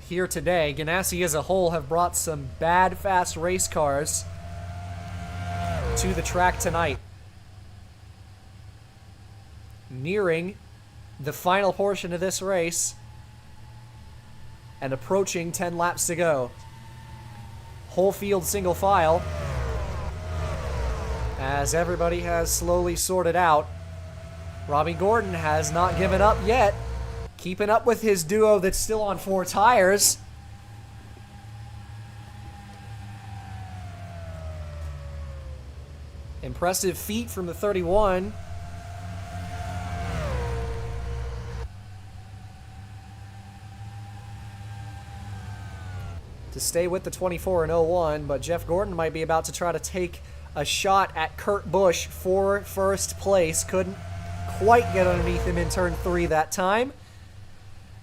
here today. Ganassi as a whole have brought some bad fast race cars to the track tonight. Nearing the final portion of this race and approaching 10 laps to go. Whole field single file as everybody has slowly sorted out. Robbie Gordon has not given up yet, keeping up with his duo that's still on 4 tires. Impressive feat from the 31. To stay with the 24 and 01, but Jeff Gordon might be about to try to take a shot at Kurt Busch for first place. Couldn't quite get underneath him in turn 3 that time.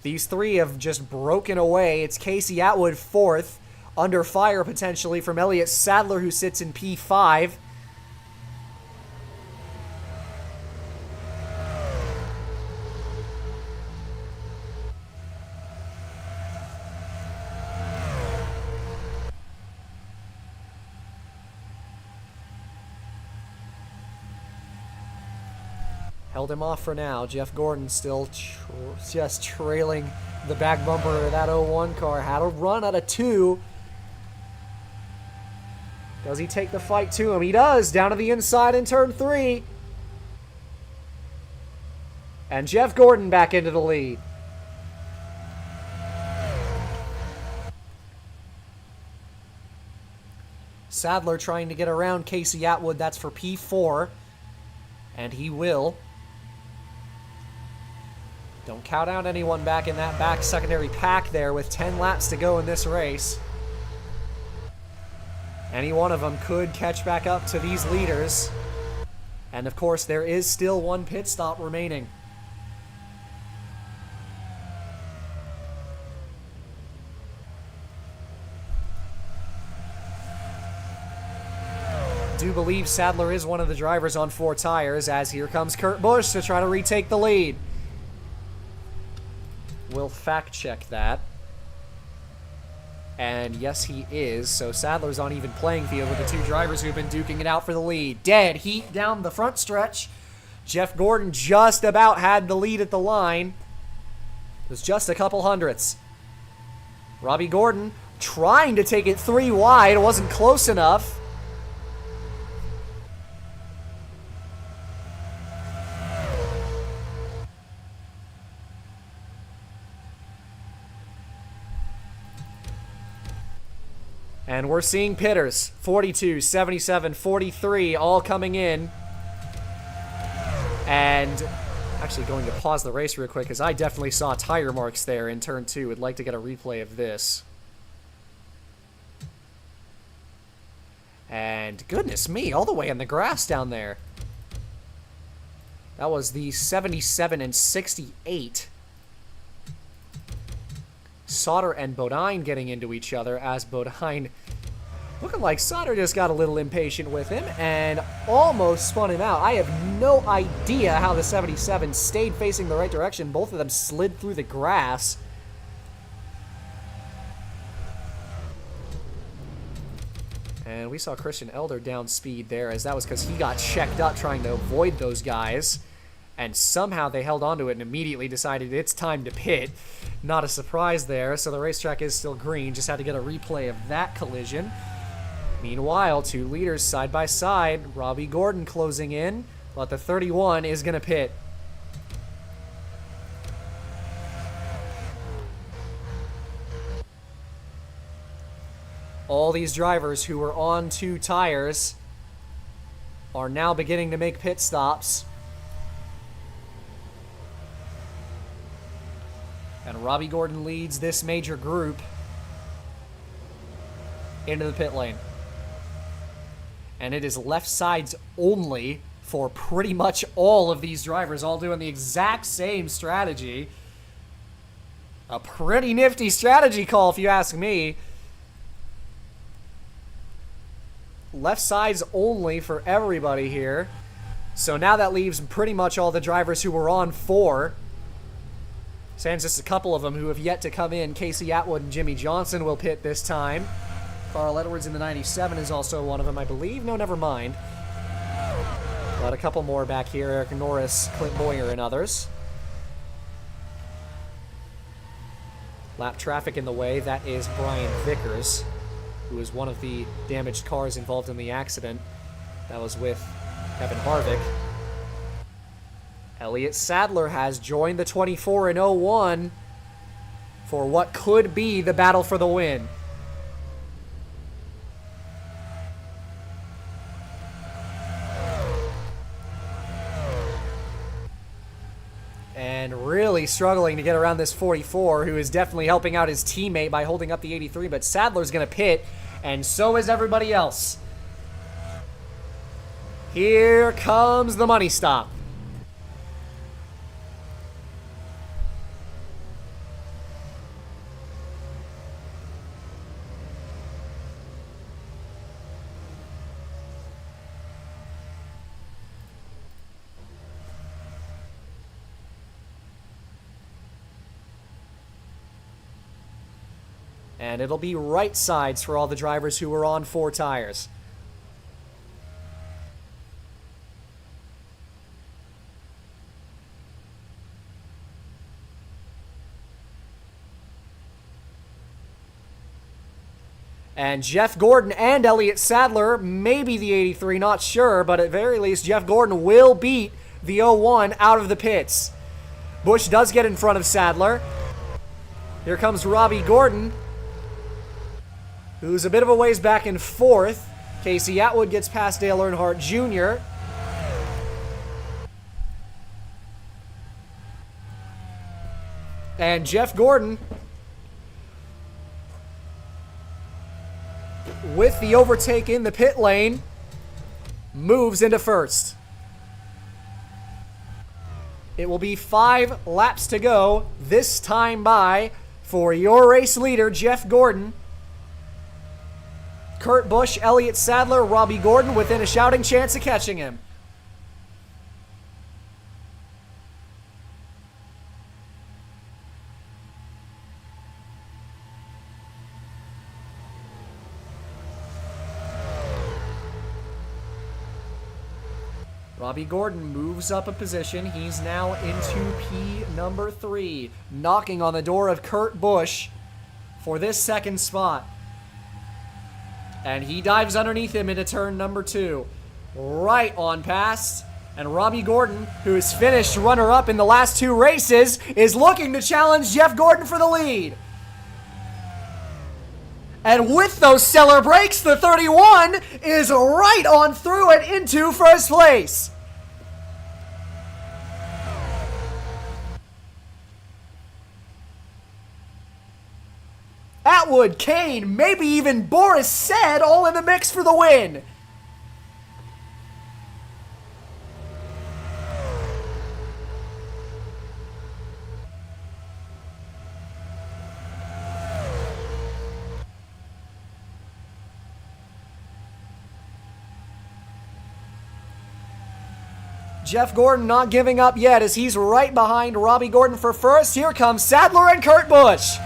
These three have just broken away. It's Casey Atwood 4th, under fire potentially from Elliott Sadler, who sits in P5. Held him off for now. Jeff Gordon still just trailing the back bumper of that 01 car. Had a run out of 2. Does he take the fight to him? He does. Down to the inside in turn 3. And Jeff Gordon back into the lead. Sadler trying to get around Casey Atwood. That's for P4. And he will. Don't count out anyone back in that back secondary pack there with 10 laps to go in this race. Any one of them could catch back up to these leaders. And of course, there is still one pit stop remaining. Do believe Sadler is one of the drivers on 4 tires, as here comes Kurt Busch to try to retake the lead. We'll fact check that. And yes, he is. So Sadler's on even playing field with the 2 drivers who've been duking it out for the lead. Dead heat down the front stretch. Jeff Gordon just about had the lead at the line. It was just a couple hundredths. Robbie Gordon trying to take it 3 wide. It wasn't close enough. And we're seeing pitters, 42, 77, 43, all coming in. And actually going to pause the race real quick, because I definitely saw tire marks there in turn 2. Would like to get a replay of this. And goodness me, all the way in the grass down there. That was the 77 and 68. Sauter and Bodine getting into each other, as Bodine looking like Sauter just got a little impatient with him and almost spun him out. I have no idea how the 77 stayed facing the right direction. Both of them slid through the grass. And we saw Christian Elder down speed there, as that was because he got checked up trying to avoid those guys. And somehow they held onto it and immediately decided it's time to pit. Not a surprise there, so the racetrack is still green. Just had to get a replay of that collision. Meanwhile, 2 leaders side by side. Robbie Gordon closing in, but the 31 is going to pit. All these drivers who were on 2 tires are now beginning to make pit stops. And Robbie Gordon leads this major group into the pit lane. And it is left sides only for pretty much all of these drivers, all doing the exact same strategy. A pretty nifty strategy call, if you ask me. Left sides only for everybody here. So now that leaves pretty much all the drivers who were on 4. Sans just a couple of them who have yet to come in. Casey Atwood and Jimmy Johnson will pit this time. Carl Edwards in the 97 is also one of them, I believe. No, never mind. But a couple more back here. Eric Norris, Clint Boyer, and others. Lap traffic in the way. That is Brian Vickers, who is one of the damaged cars involved in the accident. That was with Kevin Harvick. Elliott Sadler has joined the 24 in 01 for what could be the battle for the win. And really struggling to get around this 44, who is definitely helping out his teammate by holding up the 83, but Sadler's going to pit, and so is everybody else. Here comes the money stop. And it'll be right sides for all the drivers who were on 4 tires. And Jeff Gordon and Elliott Sadler, maybe the 83, not sure, but at very least, Jeff Gordon will beat the 01 out of the pits. Busch does get in front of Sadler. Here comes Robbie Gordon, who's a bit of a ways back in 4th. Casey Atwood gets past Dale Earnhardt Jr. And Jeff Gordon, with the overtake in the pit lane, moves into 1st. It will be 5 laps to go, this time by, for your race leader, Jeff Gordon. Kurt Busch, Elliott Sadler, Robbie Gordon within a shouting chance of catching him. Robbie Gordon moves up a position. He's now into P number 3, knocking on the door of Kurt Busch for this 2nd spot. And he dives underneath him into turn number 2. Right on past. And Robbie Gordon, who has finished runner-up in the last 2 races, is looking to challenge Jeff Gordon for the lead. And with those stellar brakes, the 31 is right on through it into 1st place. Atwood, Kane, maybe even Boris Said all in the mix for the win. Jeff Gordon not giving up yet as he's right behind Robbie Gordon for 1st. Here comes Sadler and Kurt Busch.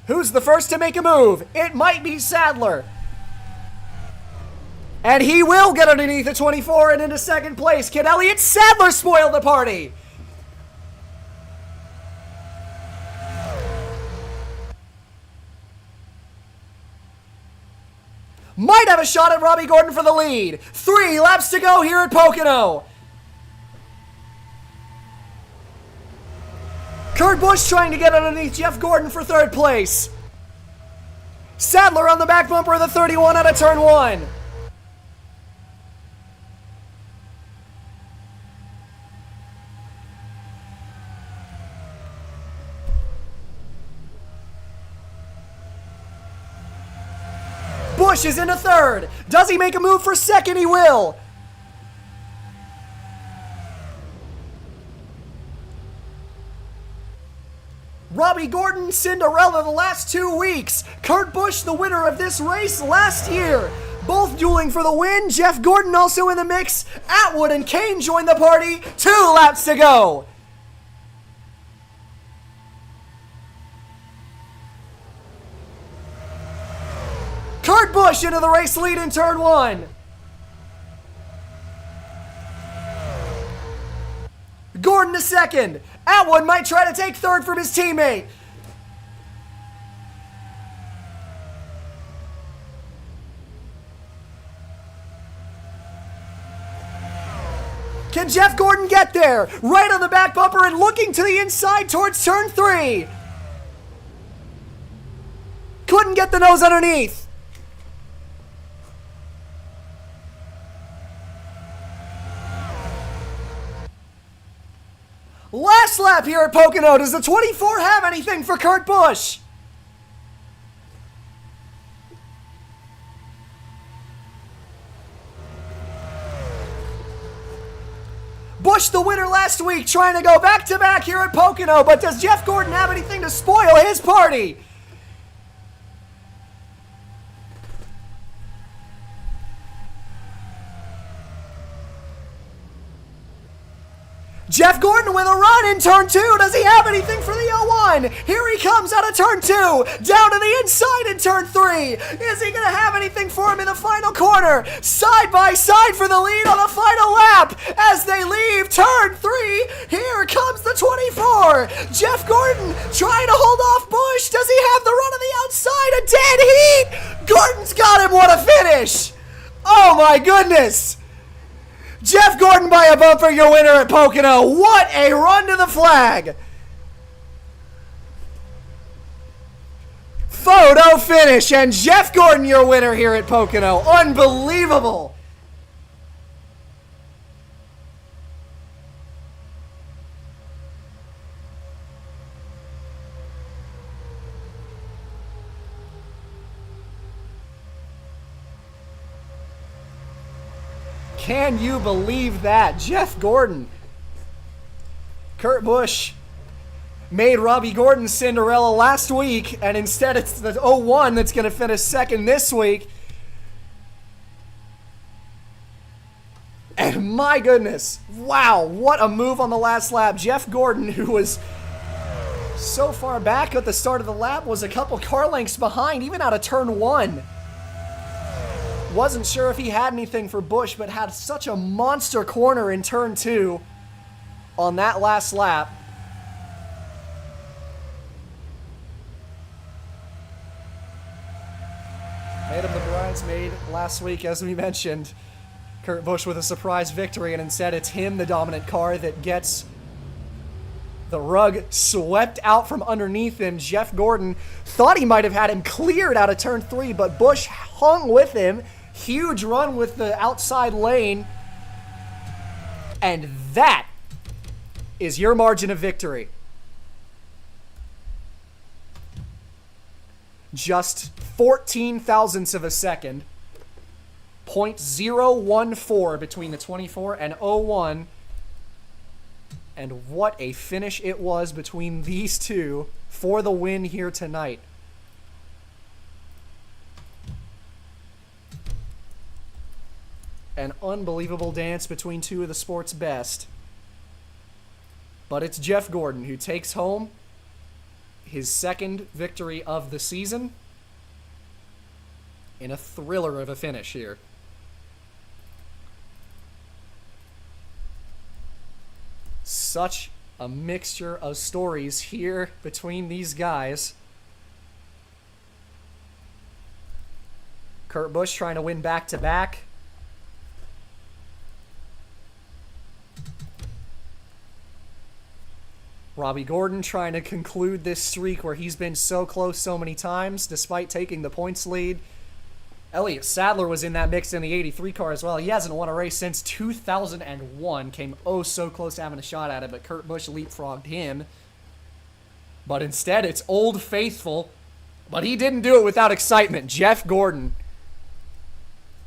Who's the first to make a move? It might be Sadler. And he will get underneath the 24 and into 2nd place. Can Elliott Sadler spoil the party? Might have a shot at Robbie Gordon for the lead. 3 laps to go here at Pocono. Kurt Busch trying to get underneath Jeff Gordon for 3rd place. Sadler on the back bumper of the 31 out of turn 1. Busch is into 3rd. Does he make a move for 2nd? He will. Robbie Gordon, Cinderella the last 2 weeks. Kurt Busch, the winner of this race last year. Both dueling for the win. Jeff Gordon also in the mix. Atwood and Kane join the party. 2 laps to go. Kurt Busch into the race lead in turn 1. Gordon to 2nd. Atwood might try to take 3rd from his teammate. Can Jeff Gordon get there? Right on the back bumper and looking to the inside towards turn 3. Couldn't get the nose underneath. Last lap here at Pocono. Does the 24 have anything for Kurt Busch? Busch, the winner last week, trying to go back-to-back here at Pocono, but does Jeff Gordon have anything to spoil his party? Jeff Gordon with a run in turn 2. Does he have anything for the 01? Here he comes out of turn 2. Down to the inside in turn 3. Is he going to have anything for him in the final corner? Side by side for the lead on the final lap. As they leave turn 3, here comes the 24. Jeff Gordon trying to hold off Busch. Does he have the run on the outside? A dead heat. Gordon's got him. What a finish. Oh my goodness. Jeff Gordon by a bumper, your winner at Pocono. What a run to the flag. Photo finish, and Jeff Gordon your winner here at Pocono. Unbelievable. Can you believe that? Jeff Gordon. Kurt Busch made Robbie Gordon Cinderella last week, and instead it's the 01 that's going to finish second this week. And my goodness, wow, what a move on the last lap. Jeff Gordon, who was so far back at the start of the lap, was a couple car lengths behind, even out of turn 1. Wasn't sure if he had anything for Busch, but had such a monster corner in turn 2 on that last lap. Made him the bridesmaid last week, as we mentioned. Kurt Busch with a surprise victory, and instead it's him, the dominant car, that gets the rug swept out from underneath him. Jeff Gordon thought he might have had him cleared out of turn 3, but Busch hung with him. Huge run with the outside lane. And that is your margin of victory. Just 14 thousandths of a second. 0.014 between the 24 and 01. And what a finish it was between these two for the win here tonight. An unbelievable dance between two of the sport's best. But it's Jeff Gordon who takes home his second victory of the season in a thriller of a finish here. Such a mixture of stories here between these guys. Kurt Busch trying to win back-to-back. Robbie Gordon trying to conclude this streak where he's been so close so many times despite taking the points lead. Elliott Sadler was in that mix in the 83 car as well. He hasn't won a race since 2001. Came oh so close to having a shot at it, but Kurt Busch leapfrogged him. But instead, it's Old Faithful. But he didn't do it without excitement. Jeff Gordon.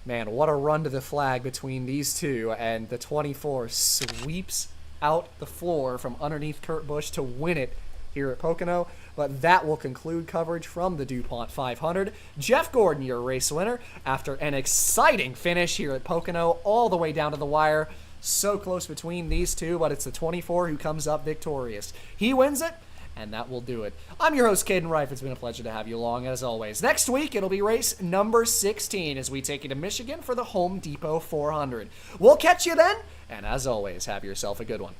Man, what a run to the flag between these two. And the 24 sweeps out the floor from underneath Kurt Busch to win it here at Pocono. But that will conclude coverage from the DuPont 500. Jeff Gordon, your race winner, after an exciting finish here at Pocono, all the way down to the wire. So close between these two, but it's the 24 who comes up victorious. He wins it, and that will do it. I'm your host, Caden Reif. It's been a pleasure to have you along, as always. Next week, it'll be race number 16 as we take you to Michigan for the Home Depot 400. We'll catch you then, and as always, have yourself a good one.